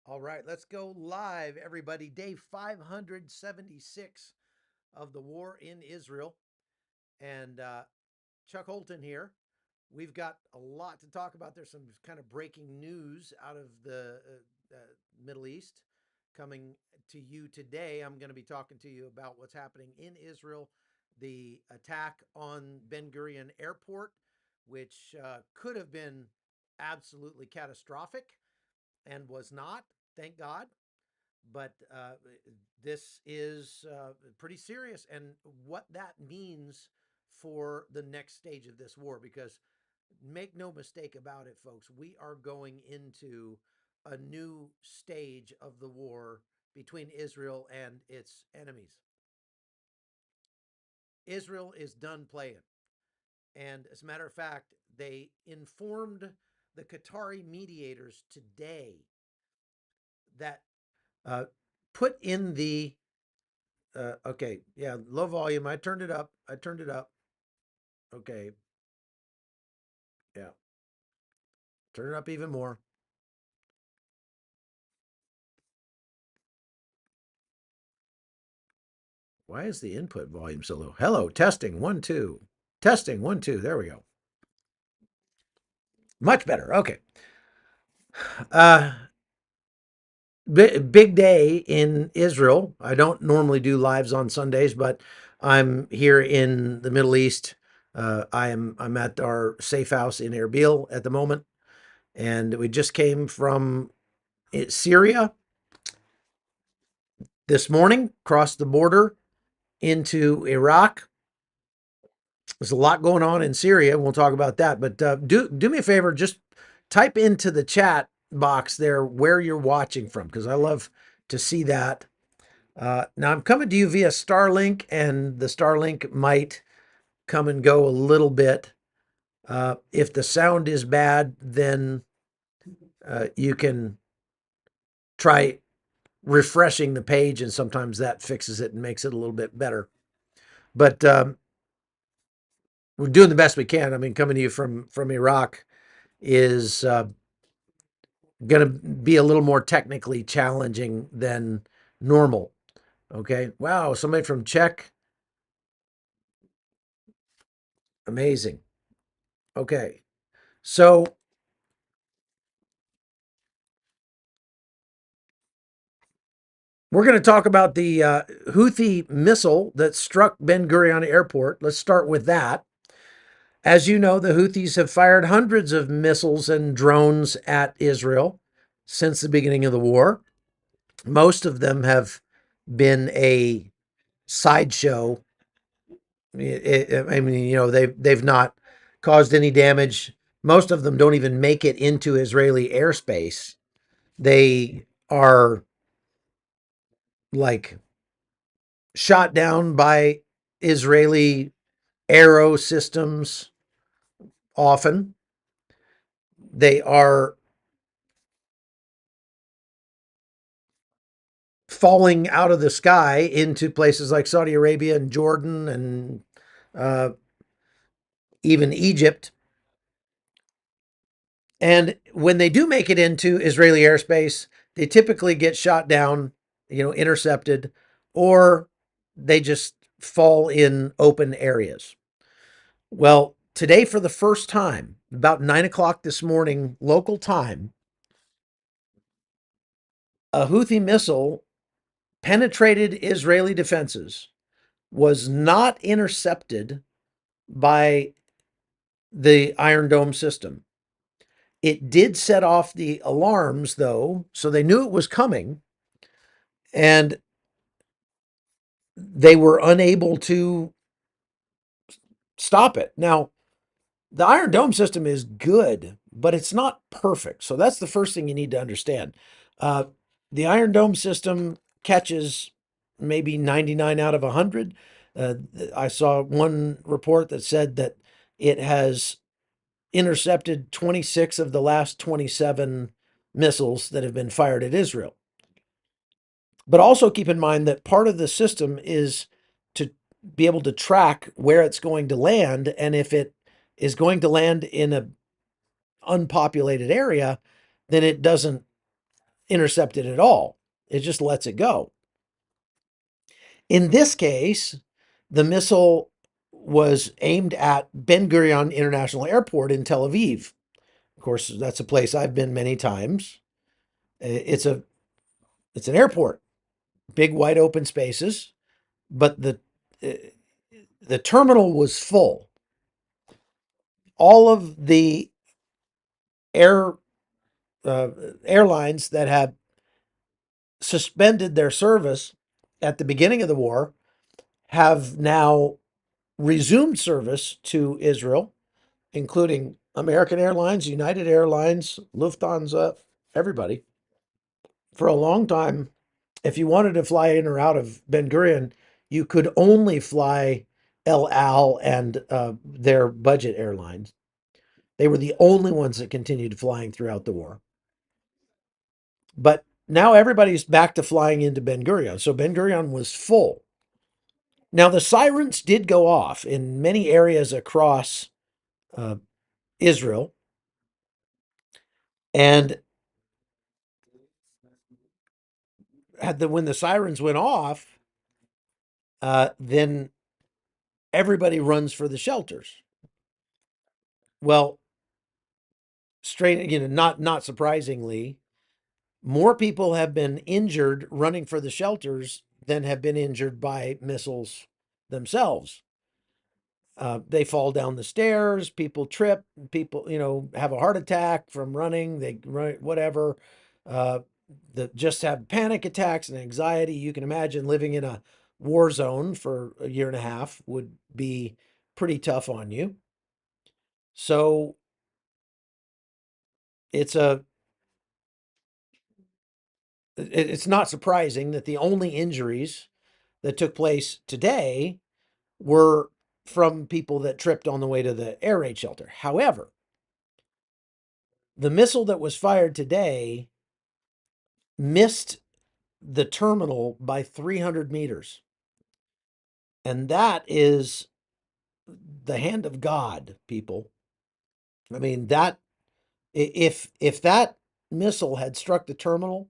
All right, let's go live, everybody. Day 576 of the war in Israel. And Chuck Holton here. We've got a lot to talk about. There's some kind of breaking news out of the Middle East coming to you today. I'm going to be talking to you about what's happening in Israel, the attack on Ben Gurion Airport, which could have been absolutely catastrophic and was not, thank God. But this is pretty serious, and what that means for the next stage of this war, because make no mistake about it, folks, we are going into a new stage of the war between Israel and its enemies. Israel is done playing. And as a matter of fact, they informed the Qatari mediators today that uh, put in the okay, yeah, low volume. I turned it up. I turned it up. Okay, yeah, turn it up even more. Why is the input volume so low? Hello, testing one, two. Testing one, two. There we go. Much better. Okay. Uh, big day in Israel. I don't normally do lives on Sundays, but I'm here in the Middle East. I'm at our safe house in Erbil at the moment, and we just came from Syria this morning, crossed the border into Iraq. There's a lot going on in Syria. We'll talk about that. But do me a favor, just type into the chat box there where you're watching from, because I love to see that. Now I'm coming to you via Starlink, and the Starlink might come and go a little bit. If the sound is bad, then you can try refreshing the page, and sometimes that fixes it and makes it a little bit better. But we're doing the best we can. I mean, coming to you from Iraq is going to be a little more technically challenging than normal. Okay. Wow. Somebody from Czech. Amazing. Okay. So we're going to talk about the Houthi missile that struck Ben Gurion Airport. Let's start with that. As you know, the Houthis have fired hundreds of missiles and drones at Israel since the beginning of the war. Most of them have been a sideshow. I mean, they've not caused any damage. Most of them don't even make it into Israeli airspace. They are like shot down by Israeli aero systems often. They are falling out of the sky into places like Saudi Arabia and Jordan and uh, even Egypt. And when they do make it into Israeli airspace, they typically get shot down, intercepted, or they just fall in open areas. Well, today, for the first time, about 9 o'clock this morning, local time, a Houthi missile penetrated Israeli defenses, was not intercepted by the Iron Dome system. It did set off the alarms, though, so they knew it was coming, and they were unable to stop it. Now, the Iron Dome system is good, but it's not perfect. So that's the first thing you need to understand. Uh, the Iron Dome system catches maybe 99 out of 100. I saw one report that said that it has intercepted 26 of the last 27 missiles that have been fired at Israel. But also keep in mind that part of the system is to be able to track where it's going to land. And if it is going to land in an unpopulated area, then it doesn't intercept it at all. It just lets it go. In this case, the missile was aimed at Ben Gurion International Airport in Tel Aviv. Of course, that's a place I've been many times. It's a it's an airport, big wide open spaces, but the terminal was full. All of the air uh, airlines that had suspended their service at the beginning of the war have now resumed service to Israel, including American Airlines, United Airlines, Lufthansa, everybody. For a long time, if you wanted to fly in or out of Ben Gurion, you could only fly El Al and their budget airlines. They were the only ones that continued flying throughout the war. But now everybody's back to flying into Ben Gurion. So Ben Gurion was full. Now, the sirens did go off in many areas across uh, Israel. And when the sirens went off, then everybody runs for the shelters. Well, not surprisingly, more people have been injured running for the shelters than have been injured by missiles themselves. They fall down the stairs, people trip, people, have a heart attack from running, they run, whatever. Uh, just have panic attacks and anxiety. You can imagine living in a war zone for a year and a half would be pretty tough on you. So it's a it's not surprising that the only injuries that took place today were from people that tripped on the way to the air raid shelter. However, the missile that was fired today missed the terminal by 300 meters. And that is the hand of God, people. I mean, that if that missile had struck the terminal,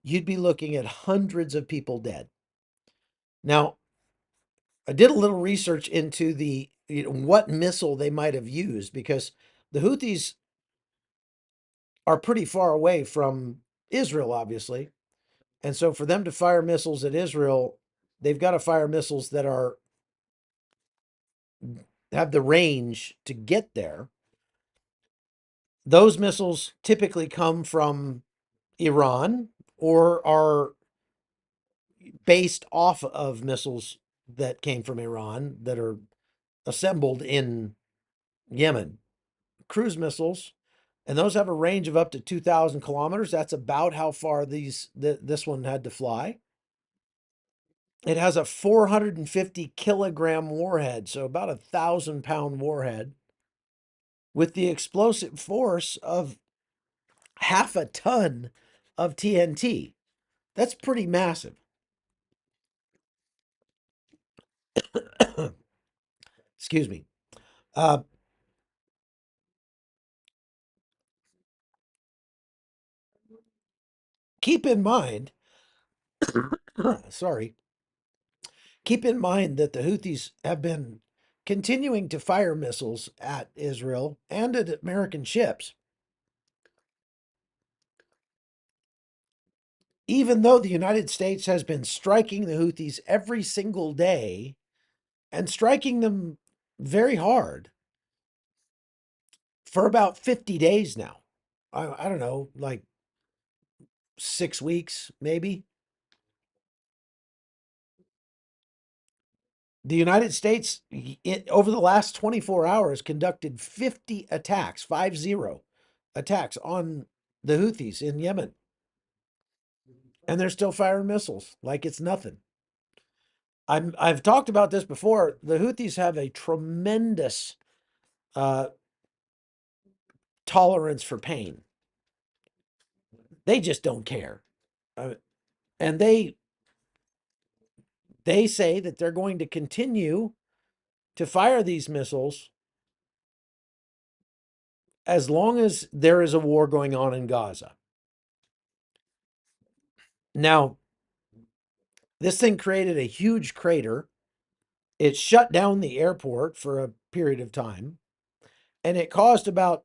you'd be looking at hundreds of people dead. Now, I did a little research into what missile they might have used because the Houthis are pretty far away from Israel, obviously. And so for them to fire missiles at Israel, they've got to fire missiles that have the range to get there. Those missiles typically come from Iran or are based off of missiles that came from Iran that are assembled in Yemen. Cruise missiles, and those have a range of up to 2,000 kilometers. That's about how far this one had to fly. It has a 450 kilogram warhead, so about 1,000-pound warhead, with the explosive force of half a ton of TNT. That's pretty massive. Excuse me. Uh, keep in mind, sorry, keep in mind that the Houthis have been continuing to fire missiles at Israel and at American ships, even though the United States has been striking the Houthis every single day and striking them very hard for about 50 days now. I don't know, like 6 weeks, maybe. The United States, over the last 24 hours, conducted 50 attacks, 50 attacks on the Houthis in Yemen. And they're still firing missiles like it's nothing. I've talked about this before. The Houthis have a tremendous uh, tolerance for pain. They just don't care. Uh, and they say that they're going to continue to fire these missiles as long as there is a war going on in Gaza. Now, this thing created a huge crater. It shut down the airport for a period of time, and it caused about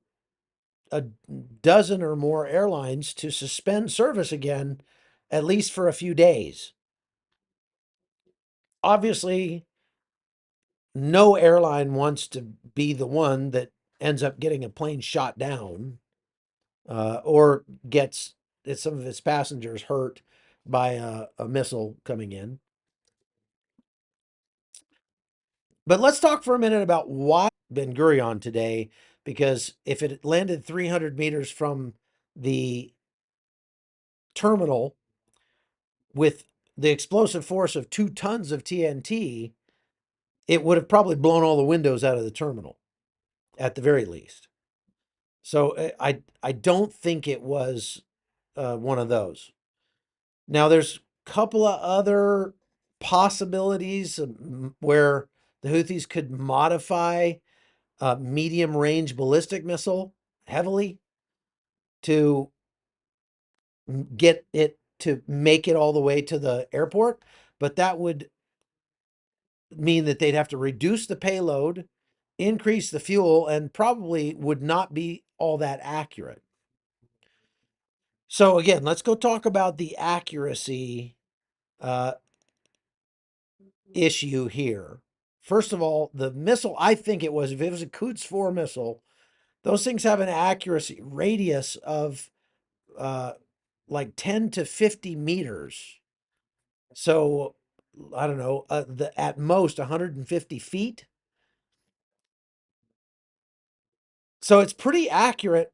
a dozen or more airlines to suspend service again, at least for a few days. Obviously, no airline wants to be the one that ends up getting a plane shot down or gets some of its passengers hurt by a missile coming in. But let's talk for a minute about why Ben Gurion today, because if it landed 300 meters from the terminal with the explosive force of 2 tons of TNT, it would have probably blown all the windows out of the terminal at the very least. So I don't think it was one of those. Now there's a couple of other possibilities where the Houthis could modify a medium range ballistic missile heavily to get it to make it all the way to the airport, but that would mean that they'd have to reduce the payload, increase the fuel, and probably would not be all that accurate. So again, let's go talk about the accuracy uh, issue here. First of all, the missile, I think it was, if it was a Quds 4 missile, those things have an accuracy radius of uh, like 10 to 50 meters. So I don't know, at most 150 feet. So it's pretty accurate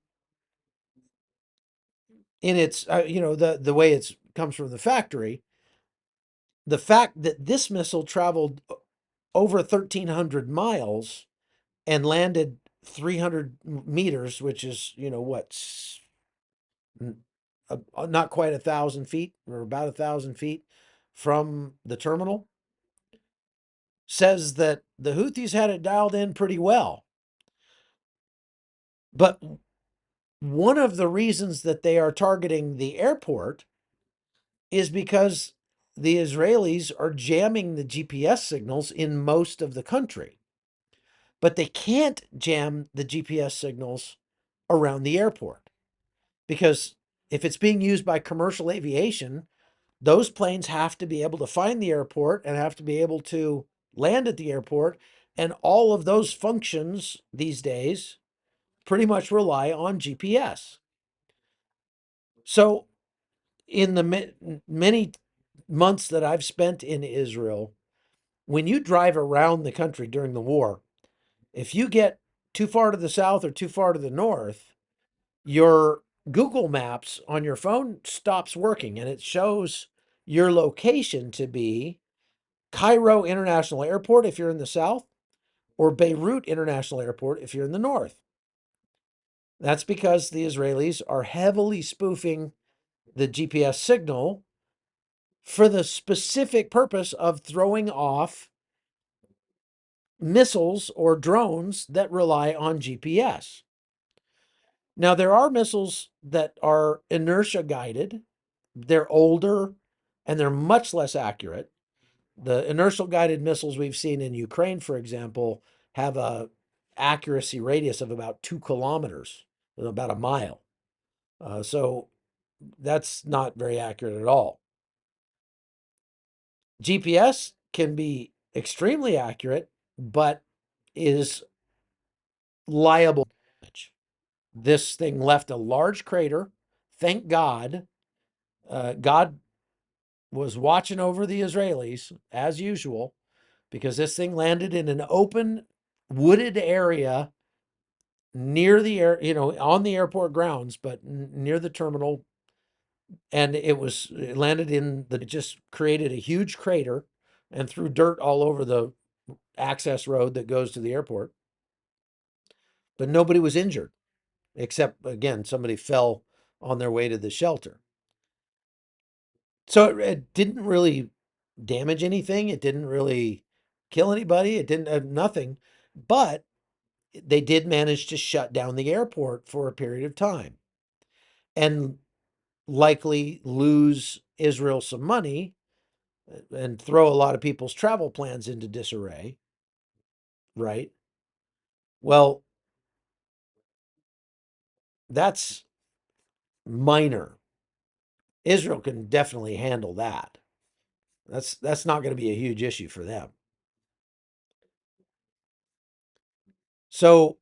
in its, the way it's comes from the factory. The fact that this missile traveled over 1,300 miles and landed 300 meters, which is, what, not quite 1,000 feet or about 1,000 feet from the terminal, says that the Houthis had it dialed in pretty well. But one of the reasons that they are targeting the airport is because the Israelis are jamming the GPS signals in most of the country, but they can't jam the GPS signals around the airport because if it's being used by commercial aviation, those planes have to be able to find the airport and have to be able to land at the airport. And all of those functions these days pretty much rely on GPS. So, in the many months that I've spent in Israel, when you drive around the country during the war, if you get too far to the south or too far to the north, your Google Maps on your phone stops working and it shows your location to be Cairo International Airport if you're in the south, or Beirut International Airport if you're in the north. That's because the Israelis are heavily spoofing the GPS signal for the specific purpose of throwing off missiles or drones that rely on GPS. Now, there are missiles that are inertia guided, they're older, and they're much less accurate. The inertial guided missiles we've seen in Ukraine, for example, have a accuracy radius of about 2 kilometers, about a mile. So that's not very accurate at all. GPS can be extremely accurate, but is liable to damage. This thing left a large crater. Thank God. God was watching over the Israelis as usual because this thing landed in an open, wooded area near the air, on the airport grounds, but near the terminal. And it landed it just created a huge crater and threw dirt all over the access road that goes to the airport. But nobody was injured, except, again, somebody fell on their way to the shelter. So it didn't really damage anything. It didn't really kill anybody. It didn't, nothing. But they did manage to shut down the airport for a period of time. And likely lose Israel some money and throw a lot of people's travel plans into disarray, right? Well, that's minor. Israel can definitely handle that. That's not going to be a huge issue for them. So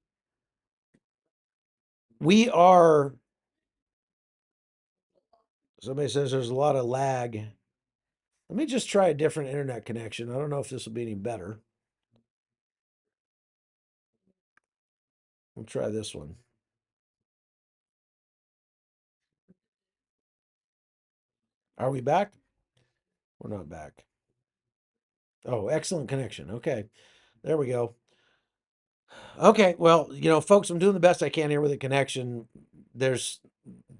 we are. Somebody says there's a lot of lag. Let me just try a different internet connection. I don't know if this will be any better. We'll try this one. Are we back? We're not back. Oh, excellent connection. Okay. There we go. Okay. Well, folks, I'm doing the best I can here with the connection. There's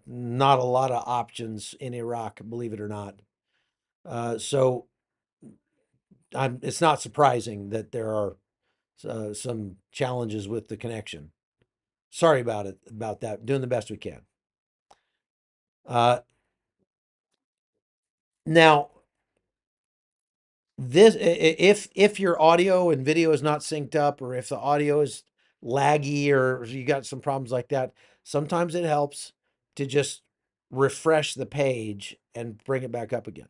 not a lot of options in Iraq, believe it or not. So it's not surprising that there are some challenges with the connection. Sorry about that. Doing the best we can. Now, this if your audio and video is not synced up, or if the audio is laggy, or you got some problems like that, sometimes it helps to just refresh the page and bring it back up again.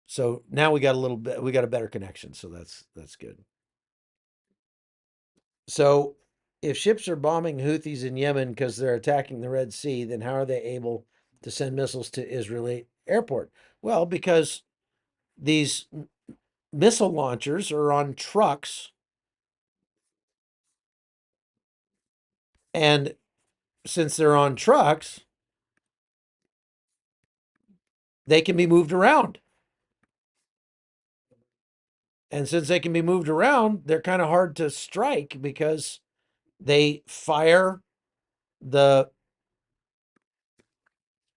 So now we got a better connection, so that's good. So if ships are bombing Houthis in Yemen because they're attacking the Red Sea, then how are they able to send missiles to Israeli airport? Well, because these missile launchers are on trucks, and since they're on trucks, they can be moved around. And since they can be moved around, they're kind of hard to strike because they fire the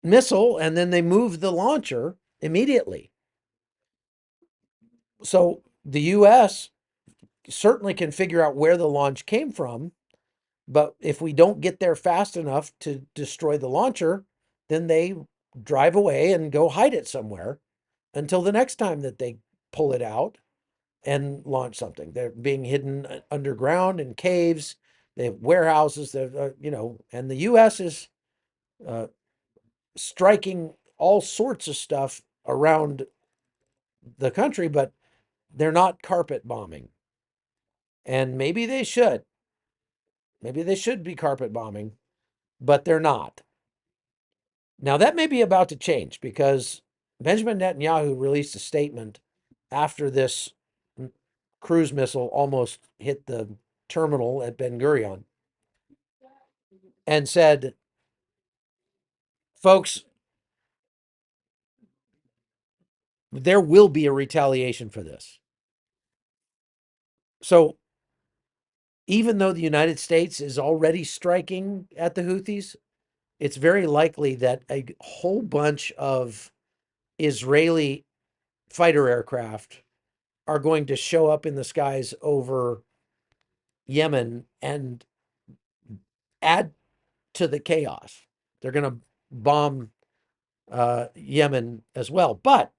missile and then they move the launcher immediately. So the US certainly can figure out where the launch came from, but if we don't get there fast enough to destroy the launcher, then they drive away and go hide it somewhere until the next time that they pull it out and launch something. They're being hidden underground in caves. They have warehouses. And the U.S. is uh, striking all sorts of stuff around the country, but they're not carpet bombing. And maybe they should. Maybe they should be carpet bombing, but they're not. Now, that may be about to change because Benjamin Netanyahu released a statement after this cruise missile almost hit the terminal at Ben Gurion and said, folks, there will be a retaliation for this. So even though the United States is already striking at the Houthis, it's very likely that a whole bunch of Israeli fighter aircraft are going to show up in the skies over Yemen and add to the chaos. They're going to bomb Yemen as well. But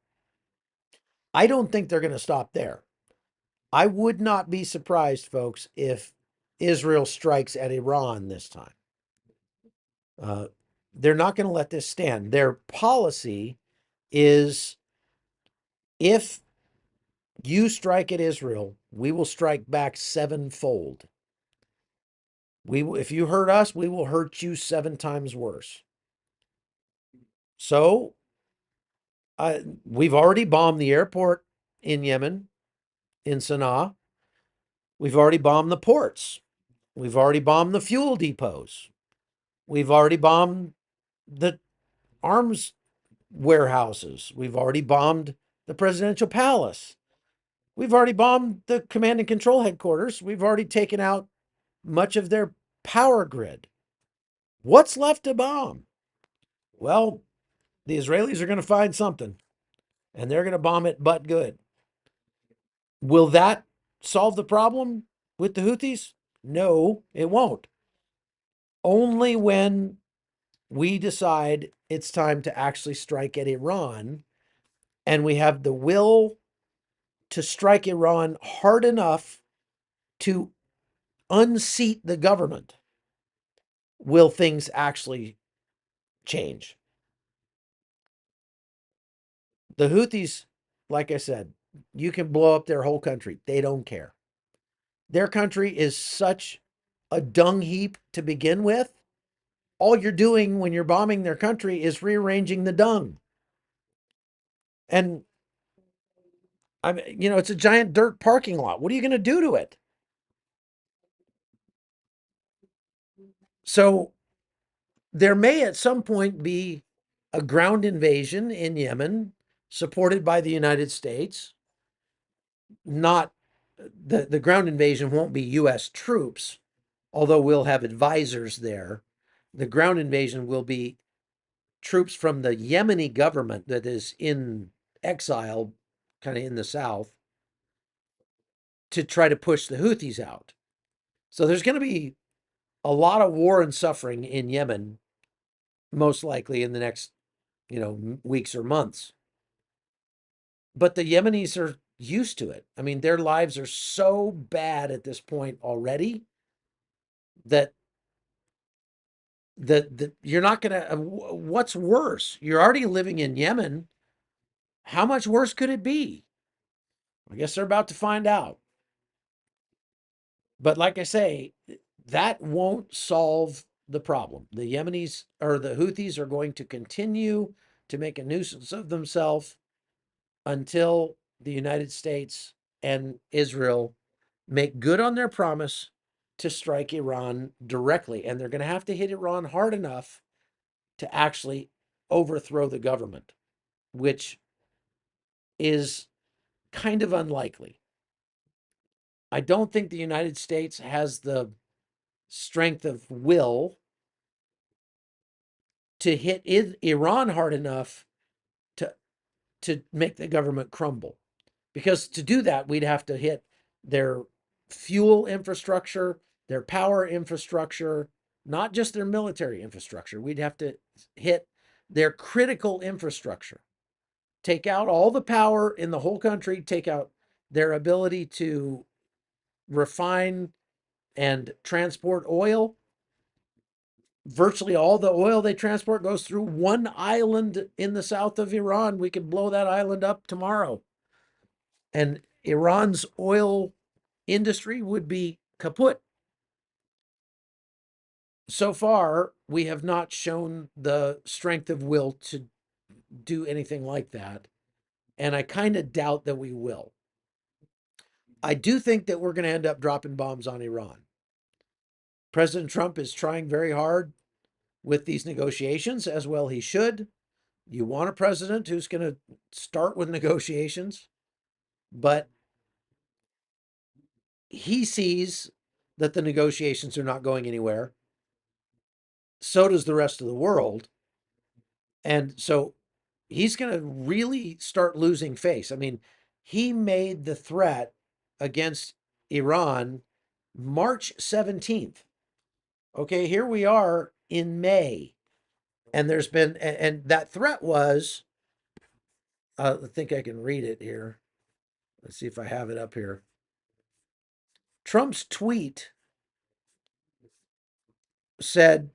I don't think they're going to stop there. I would not be surprised, folks, if Israel strikes at Iran this time. They're not going to let this stand. Their policy is, if you strike at Israel, we will strike back sevenfold. If you hurt us, we will hurt you 7 times worse. So we've already bombed the airport in Yemen, in Sana'a. We've already bombed the ports. We've already bombed the fuel depots. We've already bombed the arms warehouses. We've already bombed the presidential palace. We've already bombed the command and control headquarters. We've already taken out much of their power grid. What's left to bomb? Well, the Israelis are going to find something, and they're going to bomb it but good. Will that solve the problem with the Houthis? No, it won't. Only when we decide it's time to actually strike at Iran, and we have the will to strike Iran hard enough to unseat the government, will things actually change? The Houthis, like I said, you can blow up their whole country. They don't care. Their country is such a dung heap to begin with. All you're doing when you're bombing their country is rearranging the dung. And I mean, it's a giant dirt parking lot. What are you going to do to it? So there may at some point be a ground invasion in Yemen supported by the United States. Not the ground invasion won't be US troops, although we'll have advisors there. The ground invasion will be troops from the Yemeni government that is in exile, kind of in the south, to try to push the Houthis out. So there's going to be a lot of war and suffering in Yemen, most likely in the next, weeks or months. But the Yemenis are used to it. I mean, their lives are so bad at this point already that you're not going to. What's worse? You're already living in Yemen. How much worse could it be? I guess they're about to find out. But like I say, that won't solve the problem. The Yemenis or the Houthis are going to continue to make a nuisance of themselves until the United States and Israel make good on their promise to strike Iran directly. And they're going to have to hit Iran hard enough to actually overthrow the government, which is kind of unlikely. I don't think the United States has the strength of will to hit Iran hard enough to make the government crumble. Because to do that, we'd have to hit their fuel infrastructure, their power infrastructure, not just their military infrastructure. We'd have to hit their critical infrastructure, take out all the power in the whole country, take out their ability to refine and transport oil. Virtually all the oil they transport goes through one island in the south of Iran. We could blow that island up tomorrow. And Iran's oil industry would be kaput. So far, we have not shown the strength of will to do anything like that. And I kind of doubt that we will. I do think that we're going to end up dropping bombs on Iran. President Trump is trying very hard with these negotiations, as well he should. You want a president who's going to start with negotiations, but he sees that the negotiations are not going anywhere. So does the rest of the world. And so he's going to really start losing face. I mean, he made the threat against Iran March 17th. Okay, here we are in May. And there's been, and that threat was, I think I can read it here. Let's see if I have it up here. Trump's tweet said,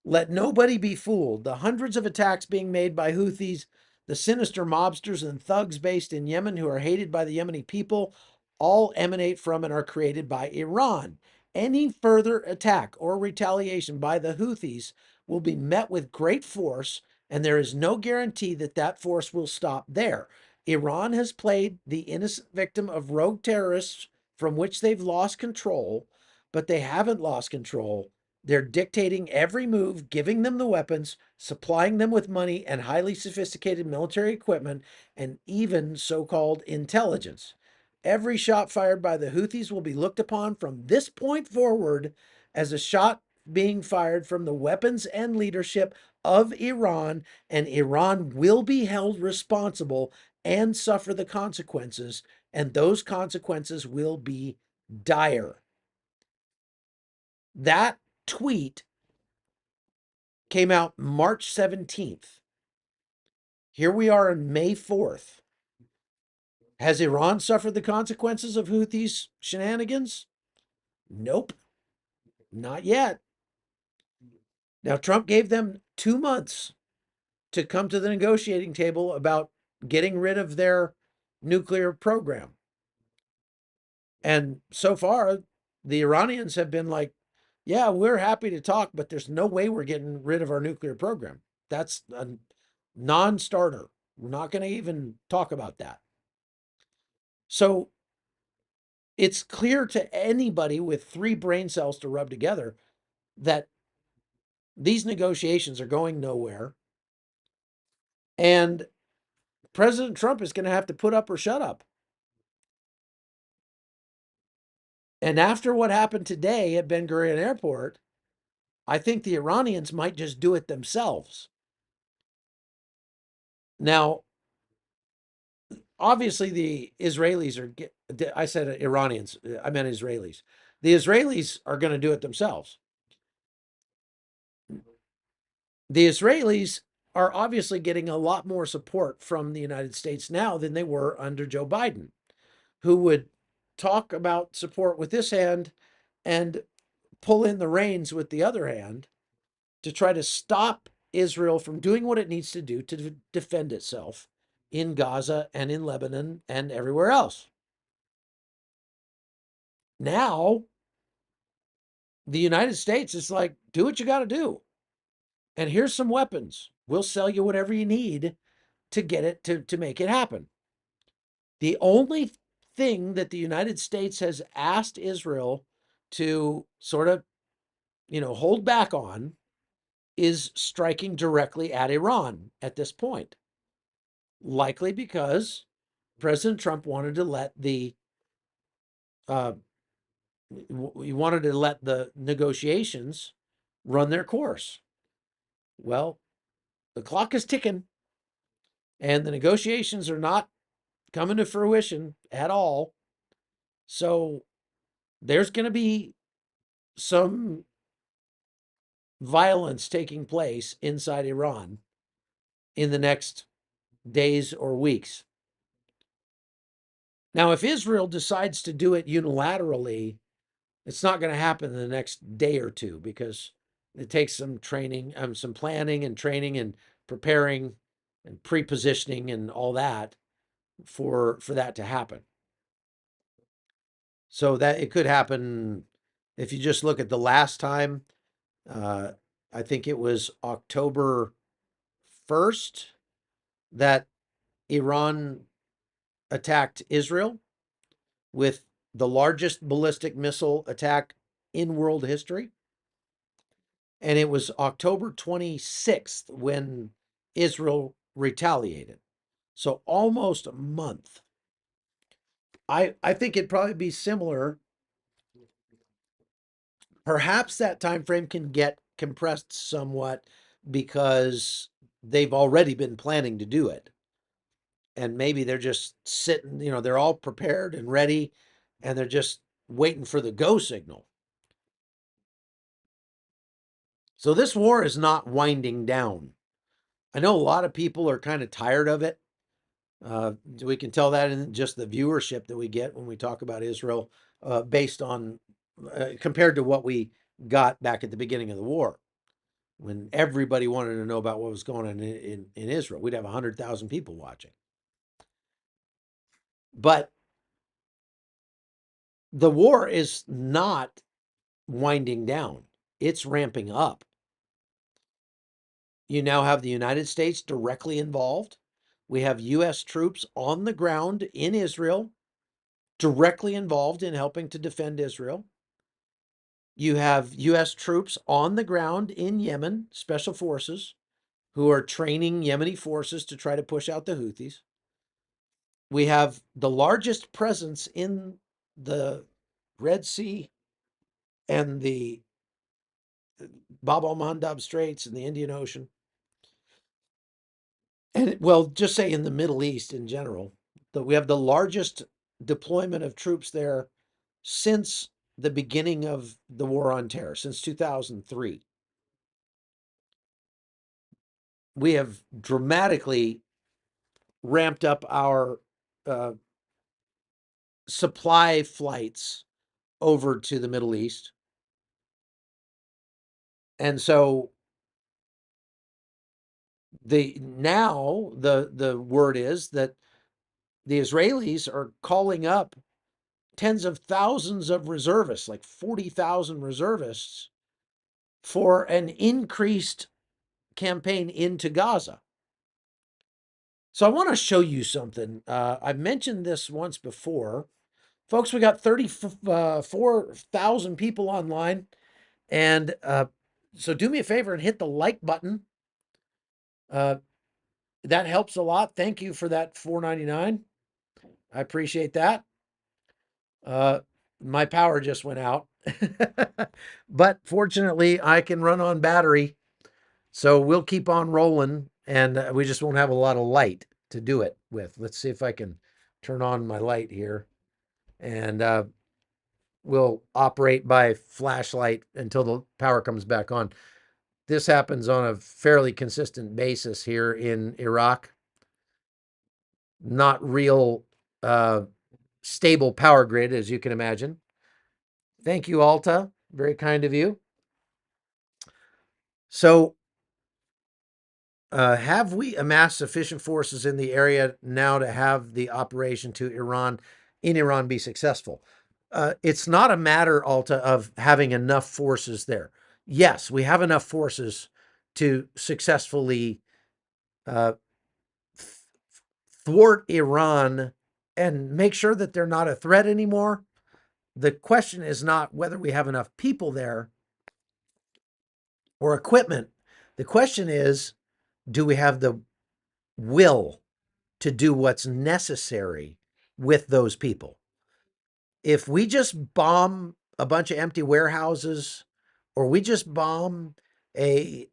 "Let nobody be fooled. The hundreds of attacks being made by Houthis, the sinister mobsters and thugs based in Yemen who are hated by the Yemeni people, all emanate from and are created by Iran. Any further attack or retaliation by the Houthis will be met with great force, and there is no guarantee that that force will stop there. Iran has played the innocent victim of rogue terrorists from which they've lost control, but they haven't lost control. They're dictating every move, giving them the weapons, supplying them with money and highly sophisticated military equipment, and even so called intelligence. Every shot fired by the Houthis will be looked upon from this point forward as a shot being fired from the weapons and leadership of Iran, and Iran will be held responsible and suffer the consequences, and those consequences will be dire." That tweet came out March 17th. Here we are on May 4th. Has Iran suffered the consequences of Houthis' shenanigans? Nope, not yet. Now, Trump gave them 2 months to come to the negotiating table about getting rid of their nuclear program. And so far, the Iranians have been like, yeah, we're happy to talk, but there's no way we're getting rid of our nuclear program. That's a non starter. We're not going to even talk about that. So it's clear to anybody with 3 brain cells to rub together that these negotiations are going nowhere. And President Trump is going to have to put up or shut up. And after what happened today at Ben Gurion Airport, I think the Iranians might just do it themselves. Now, obviously, the Israelis are, I said Iranians, I meant Israelis. The Israelis are going to do it themselves. The Israelis are obviously getting a lot more support from the United States now than they were under Joe Biden, who would talk about support with this hand and pull in the reins with the other hand to try to stop Israel from doing what it needs to do to defend itself in Gaza and in Lebanon and everywhere else. Now, the United States is like, do what you got to do. And here's some weapons. We'll sell you whatever you need to get it to make it happen. The only thing that the United States has asked Israel to sort of, hold back on is striking directly at Iran at this point. Likely because President Trump wanted to let the negotiations run their course. Well, the clock is ticking, and the negotiations are not coming to fruition at all. So there's going to be some violence taking place inside Iran in the next days or weeks. Now, if Israel decides to do it unilaterally, it's not going to happen in the next day or two because it takes some training, some planning and training and preparing and pre-positioning and all that for that to happen. So that it could happen if you just look at the last time. I think it was October 1st that Iran attacked Israel with the largest ballistic missile attack in world history. And it was October 26th when Israel retaliated. So almost a month. I think it'd probably be similar. Perhaps that time frame can get compressed somewhat because they've already been planning to do it. And maybe they're just sitting, they're all prepared and ready, and they're just waiting for the go signal. So this war is not winding down. I know a lot of people are kind of tired of it. We can tell that in just the viewership that we get when we talk about Israel, based on compared to what we got back at the beginning of the war, when everybody wanted to know about what was going on in Israel. We'd have 100,000 people watching. But the war is not winding down. It's ramping up. You now have the United States directly involved. We have U.S. troops on the ground in Israel, directly involved in helping to defend Israel. You have U.S. troops on the ground in Yemen, special forces, who are training Yemeni forces to try to push out the Houthis. We have the largest presence in the Red Sea and the Bab el-Mandab Straits and the Indian Ocean. And well, just say in the Middle East in general, that we have the largest deployment of troops there since the beginning of the war on terror, since 2003. we have dramatically ramped up our uh, supply flights over to the Middle East. And so the word is that the Israelis are calling up tens of thousands of reservists, like 40,000 reservists, for an increased campaign into Gaza. So I want to show you something. I've mentioned this once before. Folks, we got 34,000 people online. And so do me a favor and hit the like button. That helps a lot. Thank you for that $4.99. I appreciate that. My power just went out. But fortunately, I can run on battery. So we'll keep on rolling, and we just won't have a lot of light to do it with. Let's see if I can turn on my light here. And we'll operate by flashlight until the power comes back on. This happens on a fairly consistent basis here in Iraq. Not real stable power grid, as you can imagine. Thank you, Alta. Very kind of you. So, have we amassed sufficient forces in the area now to have the operation to Iran in Iran be successful? It's not a matter, Alta, of having enough forces there. Yes, we have enough forces to successfully thwart Iran and make sure that they're not a threat anymore. The question is not whether we have enough people there or equipment. The question is, do we have the will to do what's necessary with those people? If we just bomb a bunch of empty warehouses, or we just bomb a,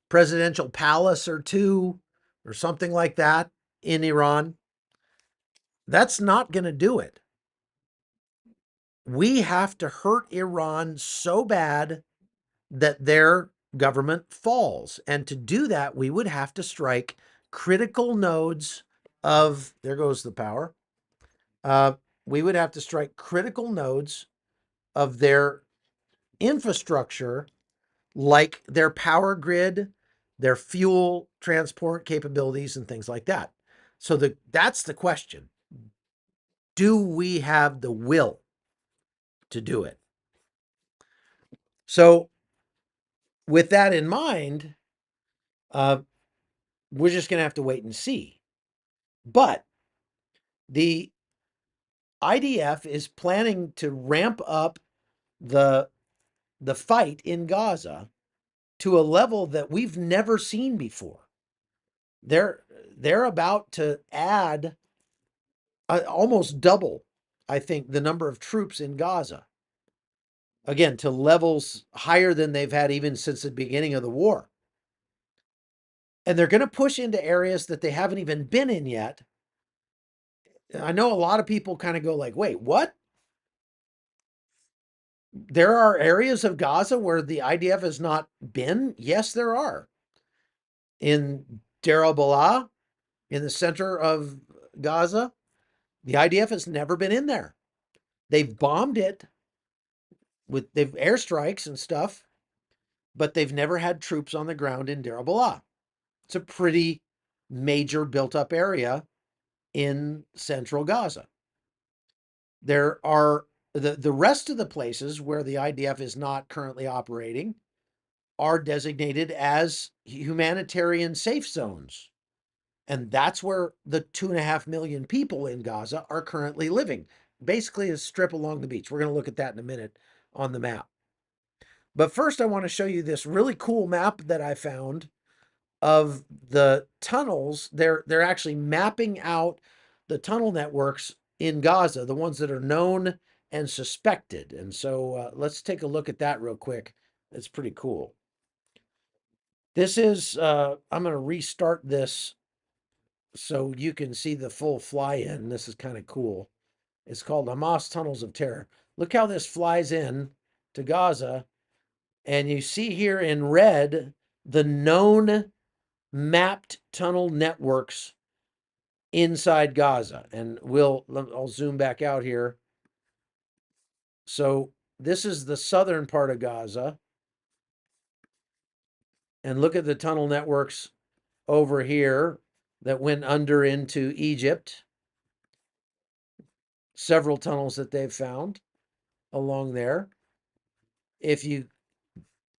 presidential palace or two, or something like that in Iran, that's not going to do it. We have to hurt Iran so bad that their government falls. And to do that, we would have to strike critical nodes of, there goes the power. We would have to strike critical nodes of their infrastructure, like their power grid, their fuel transport capabilities, and things like that. So that's the question. Do we have the will to do it? So with that in mind, we're just going to have to wait and see. But the IDF is planning to ramp up the fight in Gaza to a level that we've never seen before. They're about to add almost double, I think, the number of troops in Gaza. Again, to levels higher than they've had even since the beginning of the war. And they're going to push into areas that they haven't even been in yet. I know a lot of people kind of go like, wait, what? There are areas of Gaza where the IDF has not been? Yes, there are. In Deir al-Balah, in the center of Gaza, the IDF has never been in there. They've bombed it they've airstrikes and stuff, but they've never had troops on the ground in Deir al-Balah. It's a pretty major built-up area in central Gaza. There are the rest of the places where the IDF is not currently operating are designated as humanitarian safe zones. And that's where the 2.5 million people in Gaza are currently living. Basically, a strip along the beach. We're going to look at that in a minute on the map. But first, I want to show you this really cool map that I found of the tunnels. They're actually mapping out the tunnel networks in Gaza, the ones that are known and suspected. And so let's take a look at that real quick. It's pretty cool. This is, I'm going to restart this so you can see the full fly-in. This is kind of cool. It's called Hamas Tunnels of Terror. Look how this flies in to Gaza. And you see here in red the known mapped tunnel networks inside Gaza. And I'll zoom back out here. So this is the southern part of Gaza. And look at the tunnel networks over here that went under into Egypt. Several tunnels that they've found along there. If you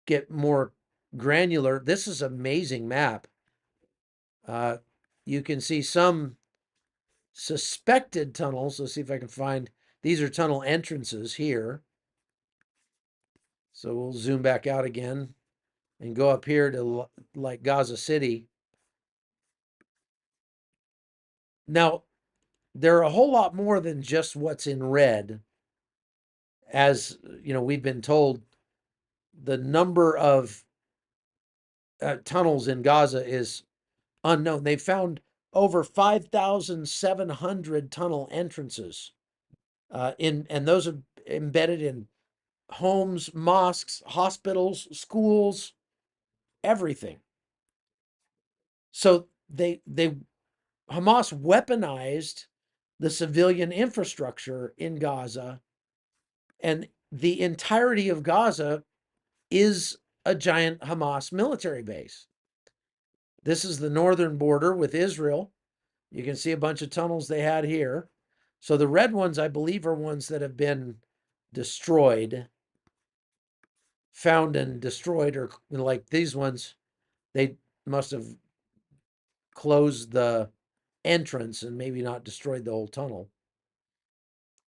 get more granular, this is an amazing map. You can see some suspected tunnels. Let's see if I can find, these are tunnel entrances here. So we'll zoom back out again and go up here to like Gaza City. Now, there are a whole lot more than just what's in red. As you know, we've been told the number of tunnels in Gaza is unknown. They found over 5,700 tunnel entrances and those are embedded in homes, mosques, hospitals, schools, everything. So Hamas weaponized the civilian infrastructure in Gaza, and the entirety of Gaza is a giant Hamas military base. This is the northern border with Israel. You can see a bunch of tunnels they had here. So the red ones, I believe, are ones that have been destroyed, found and destroyed, or like these ones, they must have closed the entrance and maybe not destroyed the whole tunnel.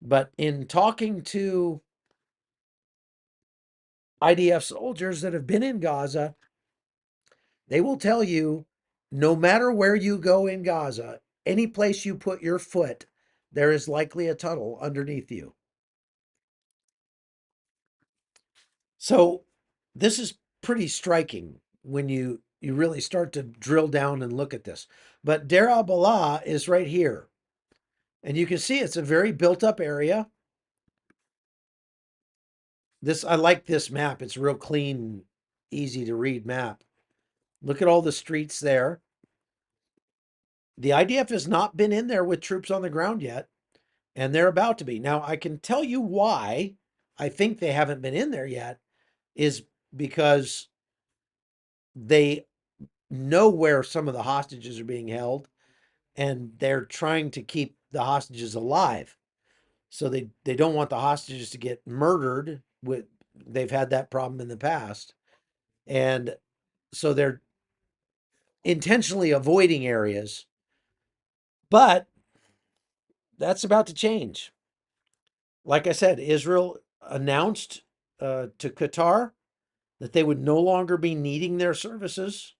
But in talking to IDF soldiers that have been in Gaza, they will tell you no matter where you go in Gaza, any place you put your foot, there is likely a tunnel underneath you. So this is pretty striking when you really start to drill down and look at this. But Deir al-Balah is right here. And you can see it's a very built up area. I like this map. It's a real clean, easy to read map. Look at all the streets there. The IDF has not been in there with troops on the ground yet, and they're about to be. Now, I can tell you why I think they haven't been in there yet is because they know where some of the hostages are being held, and they're trying to keep the hostages alive. So they don't want the hostages to get murdered. They've had that problem in the past. And so they're intentionally avoiding areas. But that's about to change. Like I said, Israel announced to Qatar that they would no longer be needing their services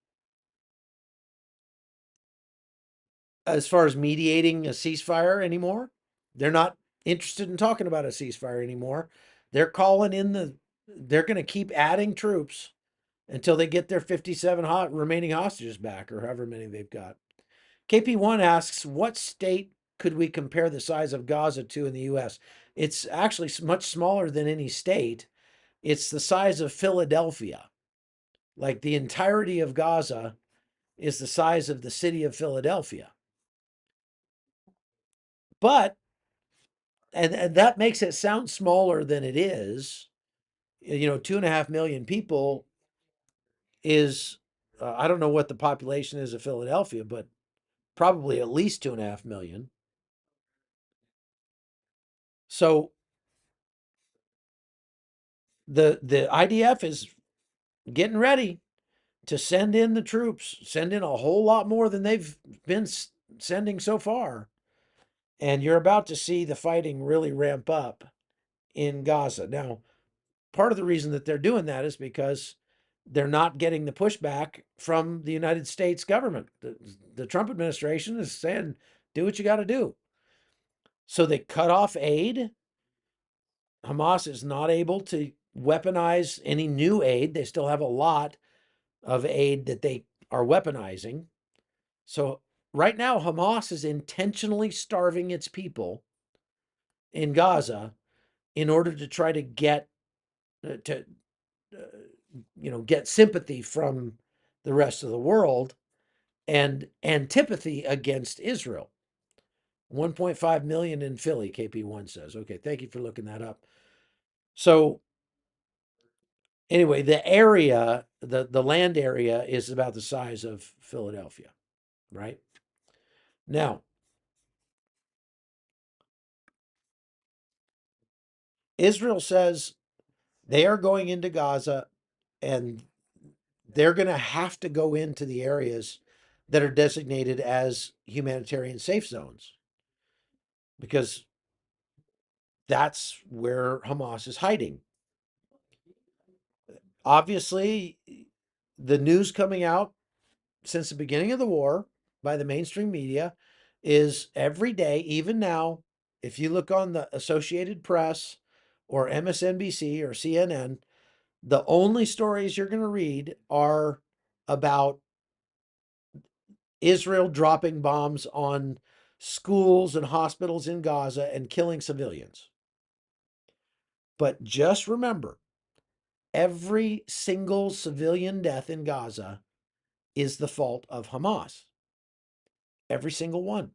as far as mediating a ceasefire anymore. They're not interested in talking about a ceasefire anymore. They're calling in they're going to keep adding troops until they get their 57 remaining hostages back, or however many they've got. KP1 asks, what state could we compare the size of Gaza to in the U.S.? It's actually much smaller than any state. It's the size of Philadelphia. Like the entirety of Gaza is the size of the city of Philadelphia. But, and that makes it sound smaller than it is. You know, 2.5 million people is, I don't know what the population is of Philadelphia, but probably at least 2.5 million. So the IDF is getting ready to send in the troops, send in a whole lot more than they've been sending so far. And you're about to see the fighting really ramp up in Gaza. Now, part of the reason that they're doing that is because they're not getting the pushback from the United States government. The Trump administration is saying, do what you got to do. So they cut off aid. Hamas is not able to weaponize any new aid. They still have a lot of aid that they are weaponizing. So right now, Hamas is intentionally starving its people in Gaza in order to try to get to get sympathy from the rest of the world and antipathy against Israel. 1.5 million in Philly, KP1 says. Okay, thank you for looking that up. So anyway, the area, the land area is about the size of Philadelphia, right? Now, Israel says they are going into Gaza and they're going to have to go into the areas that are designated as humanitarian safe zones because that's where Hamas is hiding. Obviously, the news coming out since the beginning of the war by the mainstream media is every day, even now, if you look on the Associated Press or MSNBC or CNN, the only stories you're going to read are about Israel dropping bombs on schools and hospitals in Gaza and killing civilians. But just remember, every single civilian death in Gaza is the fault of Hamas. Every single one.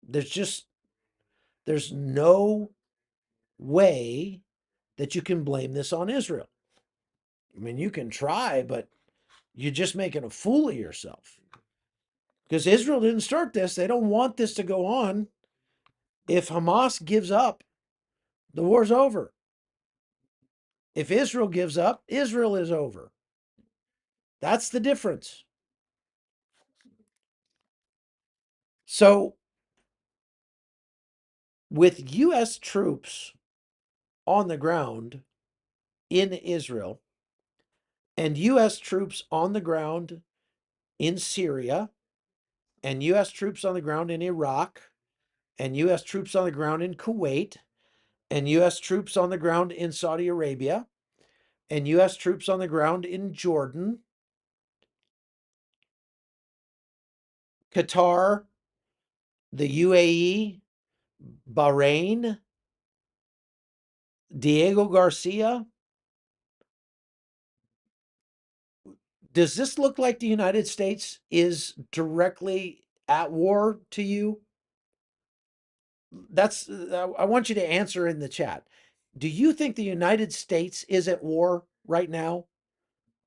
There's no way that you can blame this on Israel. I mean, you can try, but you're just making a fool of yourself. Because Israel didn't start this. They don't want this to go on. If Hamas gives up, the war's over. If Israel gives up, Israel is over. That's the difference. So, with U.S. troops on the ground in Israel and U.S. troops on the ground in Syria and U.S. troops on the ground in Iraq and U.S. troops on the ground in Kuwait and U.S. troops on the ground in Saudi Arabia and U.S. troops on the ground in Jordan, Qatar, the UAE, Bahrain, Diego Garcia. Does this look like the United States is directly at war to you? That's I want you to answer in the chat. Do you think the United States is at war right now,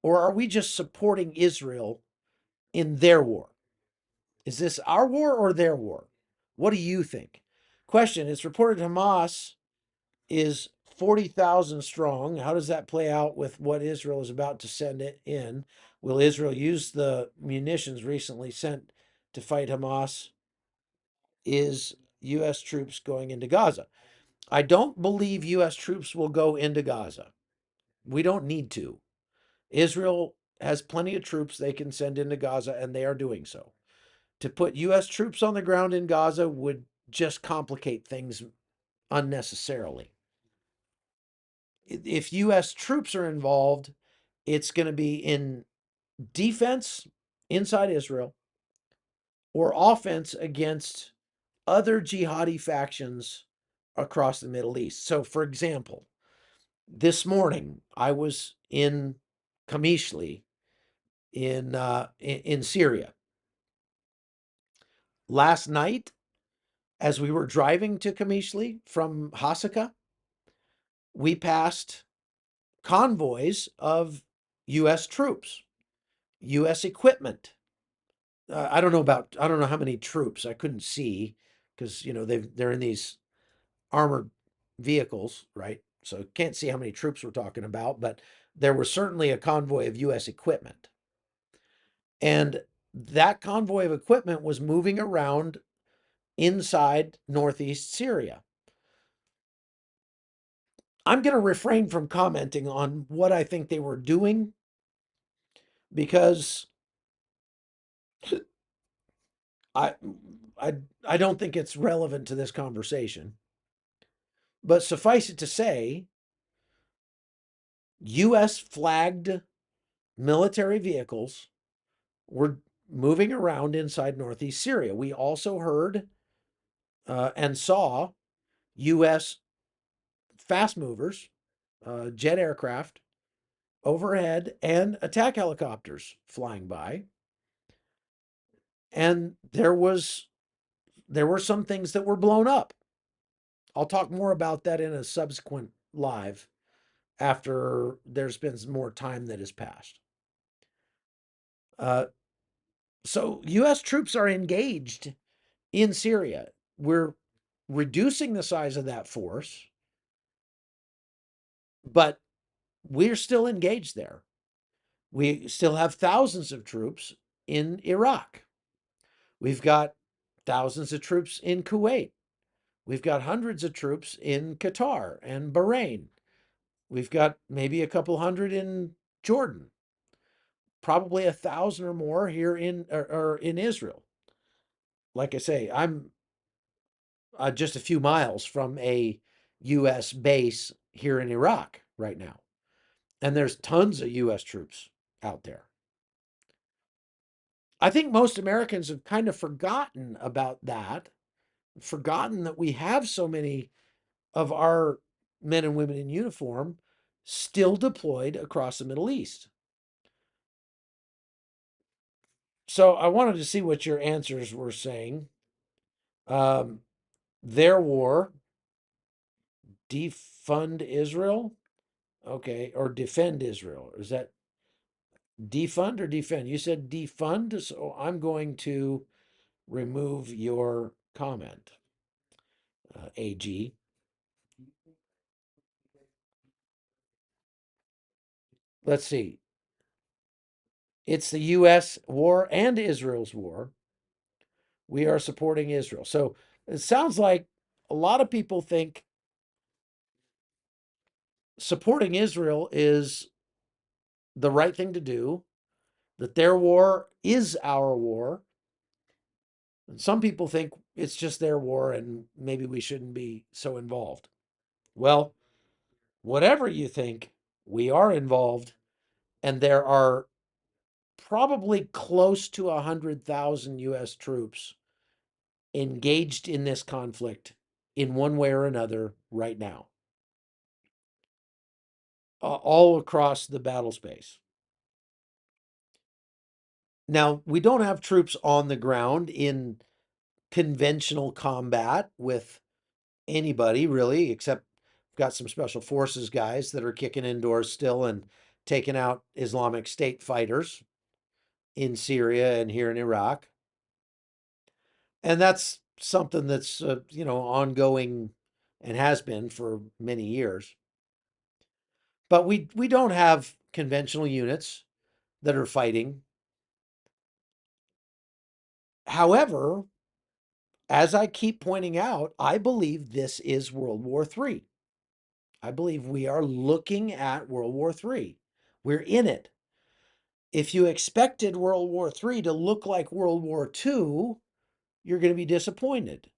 or are we just supporting Israel in their war? Is this our war or their war? What do you think? Question: it's reported Hamas is 40,000 strong. How does that play out with what Israel is about to send it in? Will Israel use the munitions recently sent to fight Hamas? Is U.S. troops going into Gaza? I don't believe U.S. troops will go into Gaza. We don't need to. Israel has plenty of troops they can send into Gaza, and they are doing so. To put U.S. troops on the ground in Gaza would just complicate things unnecessarily. If U.S. troops are involved, it's going to be in defense inside Israel or offense against other jihadi factions across the Middle East. So, for example, this morning I was in Qamishli in Syria. Last night, as we were driving to Qamishli from Hasaka, we passed convoys of U.S. troops, U.S. equipment. I don't know how many troops. I couldn't see because they're in these armored vehicles, right? So can't see how many troops we're talking about, but there was certainly a convoy of U.S. equipment. And that convoy of equipment was moving around inside northeast Syria. I'm going to refrain from commenting on what I think they were doing because I I I don't think it's relevant to this conversation. But suffice it to say, US flagged military vehicles were moving around inside northeast Syria. We also heard and saw US fast movers, jet aircraft, overhead and attack helicopters flying by. And there were some things that were blown up. I'll talk more about that in a subsequent live after there's been more time that has passed. So U.S. troops are engaged in Syria. We're reducing the size of that force, but we're still engaged there. We still have thousands of troops in Iraq. We've got thousands of troops in Kuwait. We've got hundreds of troops in Qatar and Bahrain. We've got maybe a couple hundred in Jordan, probably 1,000 or more here or in Israel. Like I say, I'm just a few miles from a U.S. base here in Iraq right now. And there's tons of U.S. troops out there. I think most Americans have kind of forgotten about that, forgotten that we have so many of our men and women in uniform still deployed across the Middle East. So I wanted to see what your answers were saying. Um, their war, defund Israel, okay, or defend Israel. Is that defund or defend? You said defund, so I'm going to remove your comment, AG. Let's see. It's the U.S. war and Israel's war. We are supporting Israel. So it sounds like a lot of people think supporting Israel is the right thing to do, that their war is our war. And some people think it's just their war and maybe we shouldn't be so involved. Well, whatever you think, we are involved, and there are probably close to 100,000 U.S. troops engaged in this conflict in one way or another right now, all across the battle space. Now, we don't have troops on the ground in conventional combat with anybody really, except we've got some special forces guys that are kicking indoors still and taking out Islamic State fighters in Syria and here in Iraq. And that's something that's ongoing and has been for many years. But we don't have conventional units that are fighting. However, as I keep pointing out, I believe this is World War III. I believe we are looking at World War III. We're in it. If you expected World War III to look like World War II, you're going to be disappointed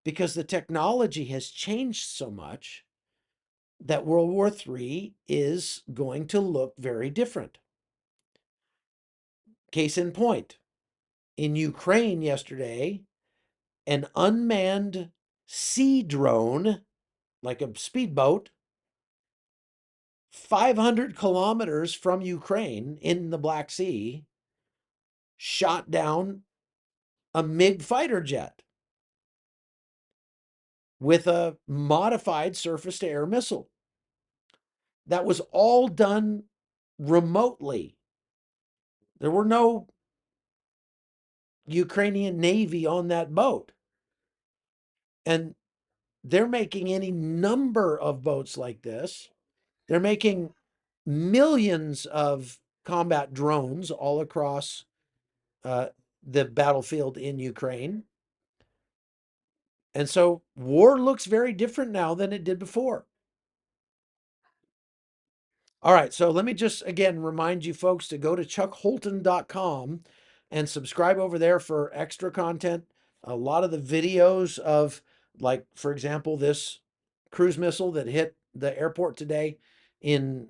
because the technology has changed so much that World War III is going to look very different. Case in point, in Ukraine yesterday, an unmanned sea drone, like a speedboat, 500 kilometers from Ukraine in the Black Sea, shot down a MiG fighter jet with a modified surface to air missile. That was all done remotely. There were no Ukrainian Navy on that boat. And they're making any number of boats like this. They're making millions of combat drones all across the battlefield in Ukraine. And so war looks very different now than it did before. All right, so let me just again remind you folks to go to chuckholton.com and subscribe over there for extra content. A lot of the videos of, like, for example, this cruise missile that hit the airport today in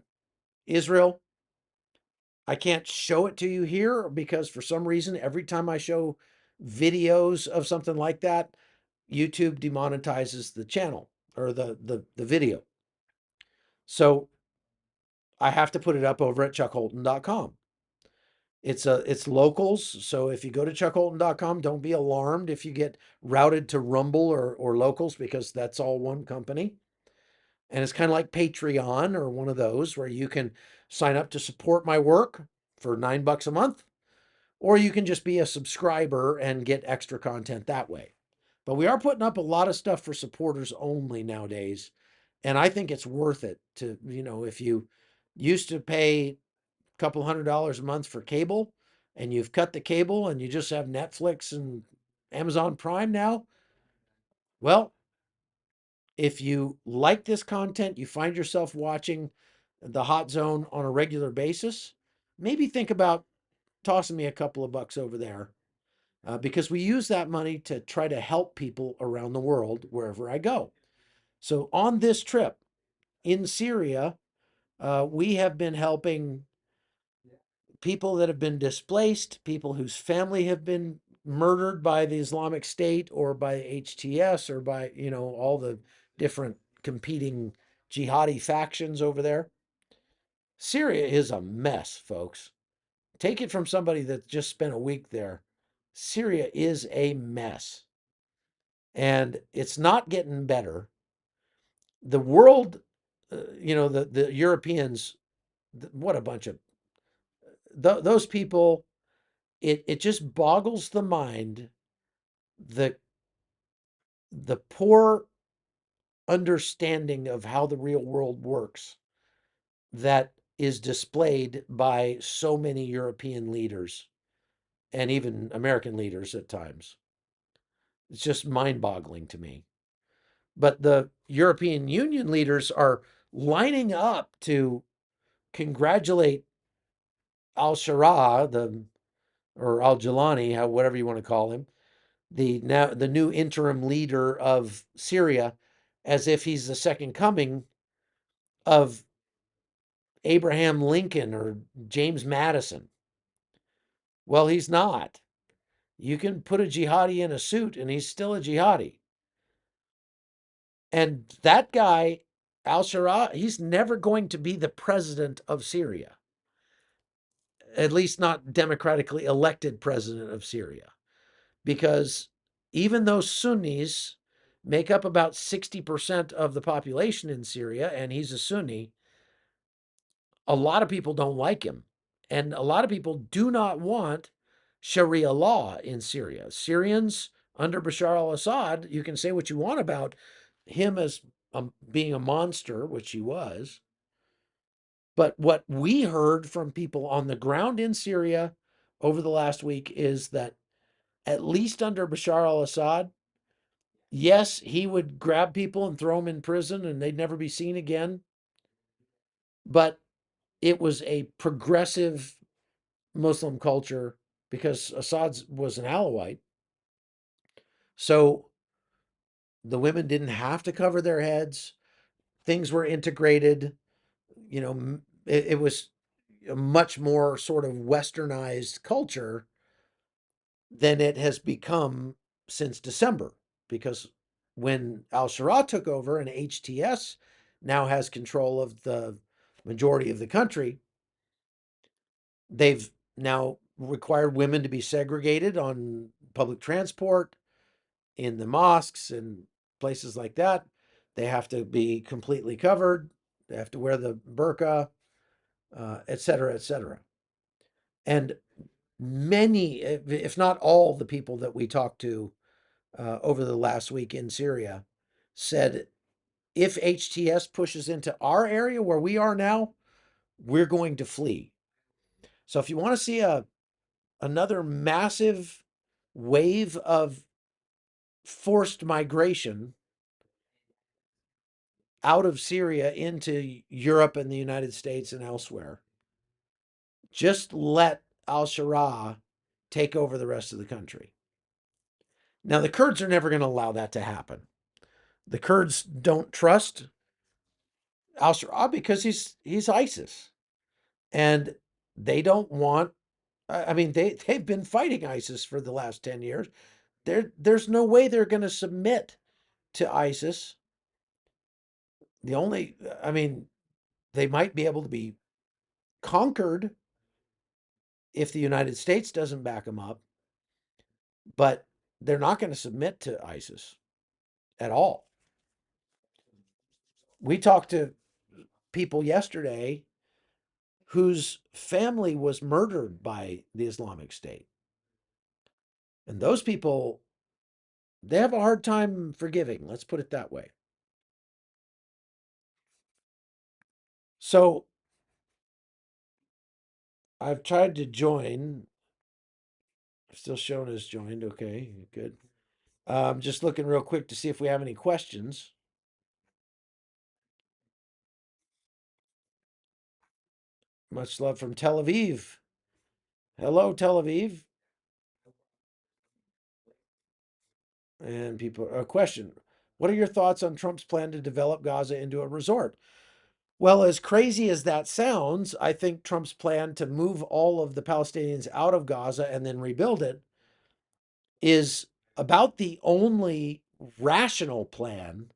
Israel. I can't show it to you here because for some reason, every time I show videos of something like that, YouTube demonetizes the channel or the video. So I have to put it up over at chuckholton.com. It's locals, so if you go to chuckholton.com, don't be alarmed if you get routed to Rumble or locals, because that's all one company. And it's kind of like Patreon or one of those where you can sign up to support my work for $9 a month, or you can just be a subscriber and get extra content that way. But we are putting up a lot of stuff for supporters only nowadays. And I think it's worth it to, if you used to pay a couple $100 a month for cable and you've cut the cable and you just have Netflix and Amazon Prime now, well, if you like this content, you find yourself watching the Hot Zone on a regular basis, maybe think about tossing me a couple of bucks over there, because we use that money to try to help people around the world wherever I go. So on this trip in Syria, we have been helping people that have been displaced, people whose family have been murdered by the Islamic State or by HTS or by, all the different competing jihadi factions over there. Syria is a mess, folks. Take it from somebody that just spent a week there. Syria is a mess. And it's not getting better. The world, the Europeans, what a bunch of those people. It just boggles the mind, the the poor understanding of how the real world works that is displayed by so many European leaders and even American leaders at times. It's just mind-boggling to me. But the European Union leaders are lining up to congratulate al-Shara, or al-Jalani, whatever you want to call him, the new interim leader of Syria, as if he's the second coming of Abraham Lincoln or James Madison. Well, he's not. You can put a jihadi in a suit and he's still a jihadi. And that guy, al-Shara, he's never going to be the president of Syria, at least not democratically elected president of Syria, because even though Sunnis make up about 60% of the population in Syria, and he's a Sunni, a lot of people don't like him. And a lot of people do not want Sharia law in Syria. Syrians under Bashar al Assad, you can say what you want about him as being a monster, which he was. But what we heard from people on the ground in Syria over the last week is that, at least under Bashar al Assad, yes, he would grab people and throw them in prison and they'd never be seen again. But it was a progressive Muslim culture because Assad was an Alawite. So the women didn't have to cover their heads. Things were integrated. It was a much more sort of westernized culture than it has become since December. Because when al Shara took over and HTS now has control of the majority of the country, they've now required women to be segregated on public transport, in the mosques, and places like that. They have to be completely covered. They have to wear the burqa, et cetera, et cetera. And many, if not all, the people that we talked to over the last week in Syria said, if HTS pushes into our area where we are now, we're going to flee. So if you want to see another massive wave of forced migration out of Syria into Europe and the United States and elsewhere, just let al Shara take over the rest of the country. Now, the Kurds are never going to allow that to happen. The Kurds don't trust al Shara because he's ISIS. And they don't want, I mean, they've been fighting ISIS for the last 10 years. There's no way they're going to submit to ISIS. I mean, they might be able to be conquered if the United States doesn't back them up, but they're not going to submit to ISIS at all. We talked to people yesterday whose family was murdered by the Islamic State. And those people, they have a hard time forgiving. Let's put it that way. So I've tried to join. Still shown as joined. Okay, good. Just looking real quick to see if we have any questions. Much love from Tel Aviv. Hello, Tel Aviv. And people, a question. What are your thoughts on Trump's plan to develop Gaza into a resort? Well, as crazy as that sounds, I think Trump's plan to move all of the Palestinians out of Gaza and then rebuild it is about the only rational plan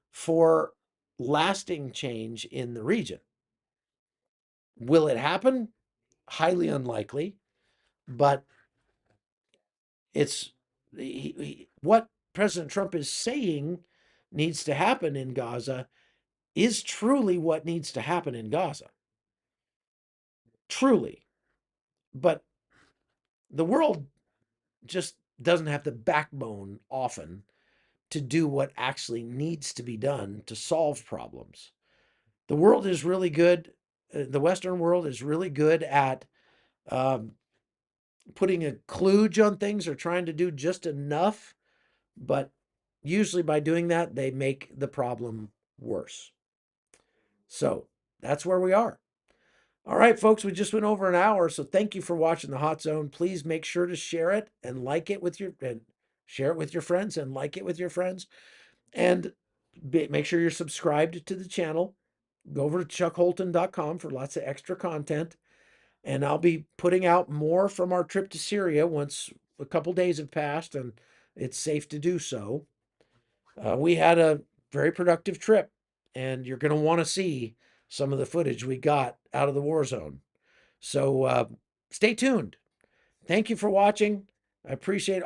for lasting change in the region. Will it happen? Highly unlikely, but it's what President Trump is saying needs to happen in Gaza is truly what needs to happen in Gaza. Truly. But the world just doesn't have the backbone often to do what actually needs to be done to solve problems. The world is really good. The Western world is really good at putting a kludge on things or trying to do just enough, but usually by doing that, they make the problem worse. So that's where we are. All right, folks, we just went over an hour, so thank you for watching the Hot Zone. Please make sure to share it and like it with your and share it with your friends and like it with your friends, and make sure you're subscribed to the channel. Go over to chuckholton.com for lots of extra content, and I'll be putting out more from our trip to Syria once a couple days have passed and it's safe to do so. We had a very productive trip, and you're going to want to see some of the footage we got out of the war zone. So stay tuned. Thank you for watching. I appreciate all.